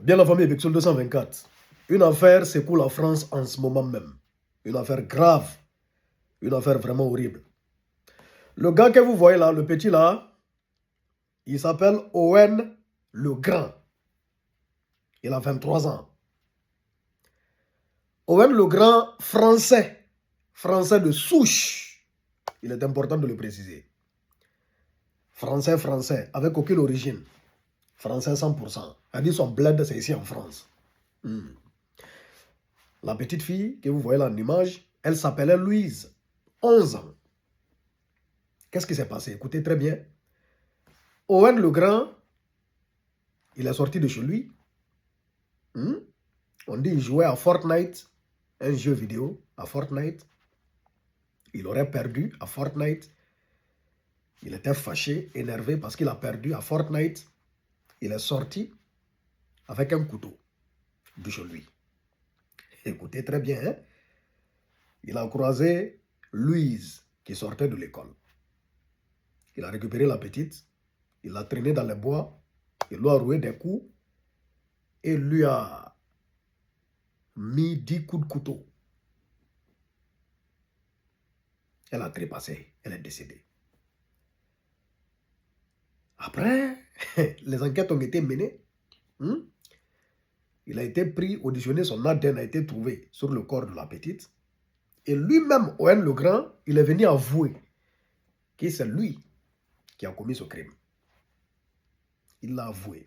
Bien la famille Bexol 224. Une affaire secoue la France en ce moment même. Une affaire grave. Une affaire vraiment horrible. Le gars que vous voyez là, le petit là, il s'appelle Owen Le Grand. Il a 23 ans. Owen Le Grand, français. Français de souche. Il est important de le préciser. Français, avec aucune origine. Français 100%. Elle dit son bled, c'est ici en France. La petite fille que vous voyez là en image, elle s'appelait Louise. 11 ans. Qu'est-ce qui s'est passé? Écoutez très bien. Owen Le Grand, il est sorti de chez lui. On dit qu'il jouait à Fortnite, un jeu vidéo à Fortnite. Il aurait perdu à Fortnite. Il était fâché, énervé parce qu'il a perdu à Fortnite. Il est sorti avec un couteau de chez lui. Écoutez très bien. Hein? Il a croisé Louise qui sortait de l'école. Il a récupéré la petite. Il l'a traînée dans les bois. Il lui a roué des coups. Et lui a mis 10 coups de couteau. Elle a trépassé. Elle est décédée. Après, les enquêtes ont été menées. Il a été pris, auditionné, son ADN a été trouvé sur le corps de la petite. Et lui-même, Owen Le Grand, il est venu avouer que c'est lui qui a commis ce crime. Il l'a avoué.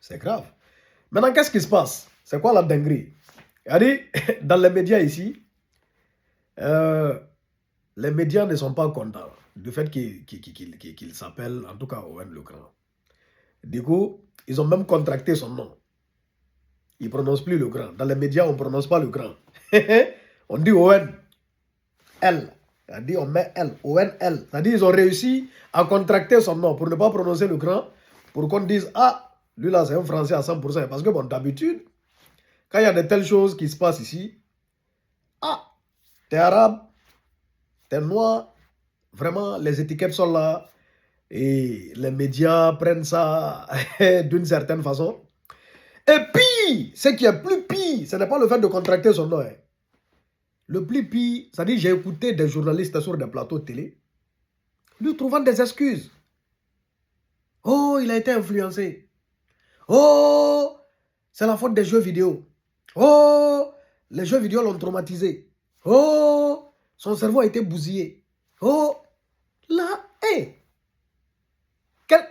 C'est grave. Maintenant, qu'est-ce qui se passe? C'est quoi la dinguerie? C'est-à-dire, dans les médias ici, les médias ne sont pas contents du fait qu'il s'appelle, en tout cas, Owen Le Grand. Du coup, ils ont même contracté son nom. Ils ne prononcent plus Le Grand. Dans les médias, on ne prononce pas Le Grand. On dit Owen L. C'est-à-dire, on met L. Owen L. C'est-à-dire, ils ont réussi à contracter son nom pour ne pas prononcer Le Grand, pour qu'on dise, ah, lui là, c'est un Français à 100%. Parce que, bon, d'habitude, quand il y a de telles choses qui se passent ici, ah, t'es arabe, t'es noir, vraiment, les étiquettes sont là, et les médias prennent ça d'une certaine façon. Et puis, ce qui est plus pire, ce n'est pas le fait de contracter son nom. Le plus pire, c'est-à-dire j'ai écouté des journalistes sur des plateaux de télé, lui trouvant des excuses. Oh, il a été influencé. Oh, c'est la faute des jeux vidéo. Oh, les jeux vidéo l'ont traumatisé. Oh, son cerveau a été bousillé. Oh, là, hé.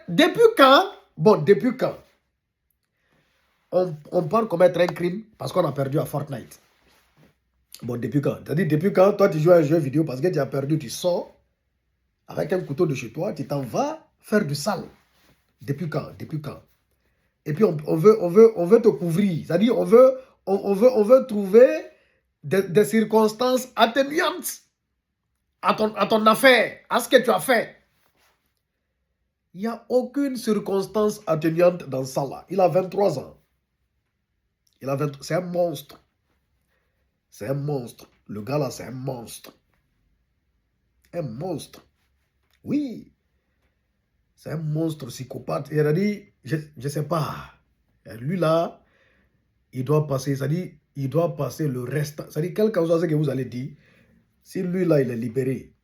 Depuis quand? Bon, depuis quand? On parle commettre un crime parce qu'on a perdu à Fortnite. Bon, depuis quand? C'est-à-dire, depuis quand toi tu joues à un jeu vidéo parce que tu as perdu, tu sors avec un couteau de chez toi, tu t'en vas faire du sale. Depuis quand? Depuis quand? Et puis on veut te couvrir. C'est-à-dire, on veut trouver des circonstances atténuantes à ton affaire, à ce que tu as fait. Il n'y a aucune circonstance atténuante dans ça là. Il a 23 ans. C'est un monstre. C'est un monstre. Le gars là, c'est un monstre. Un monstre. Oui. C'est un monstre psychopathe. Il a dit, je ne sais pas. Lui là, il doit passer, c'est-à-dire, il doit passer le reste. C'est-à-dire, quel que soit ce que vous allez dire, si lui là, il est libéré,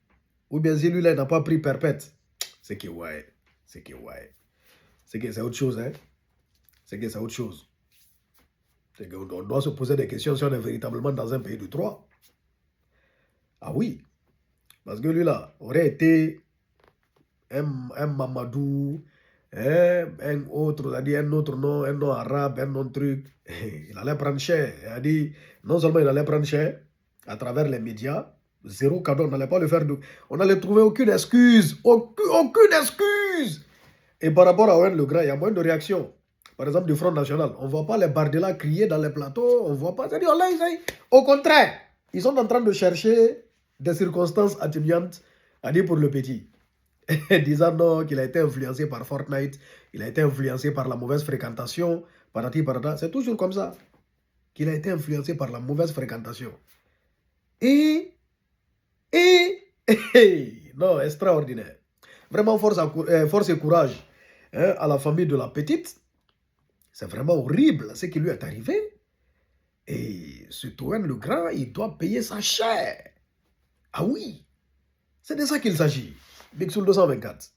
ou bien si lui là, il n'a pas pris perpète, c'est que ouais. C'est que ouais. C'est que c'est autre chose, hein. C'est que c'est autre chose. C'est qu'on doit se poser des questions si on est véritablement dans un pays de droit. Ah oui. Parce que lui là, aurait été un Mamadou, un autre, c'est-à-dire un autre nom, un nom arabe, un nom truc. Il allait prendre cher. Il a dit, non seulement il allait prendre cher à travers les médias, zéro cadeau, on n'allait pas le faire. On n'allait trouver aucune excuse. Aucune excuse. Et par rapport à Owen Le Grand, il y a moins de réactions. Par exemple, du Front National, on ne voit pas les Bardella crier dans les plateaux, on ne voit pas. C'est-à-dire, au contraire, ils sont en train de chercher des circonstances atténuantes à dire pour le petit. Disant non, qu'il a été influencé par Fortnite, il a été influencé par la mauvaise fréquentation, parati parata. C'est toujours comme ça qu'il a été influencé par la mauvaise fréquentation. Non, extraordinaire. Vraiment, force et courage à la famille de la petite. C'est vraiment horrible ce qui lui est arrivé. Et ce Toen le Grand, il doit payer sa chair. Ah oui, c'est de ça qu'il s'agit. Big Soul 224.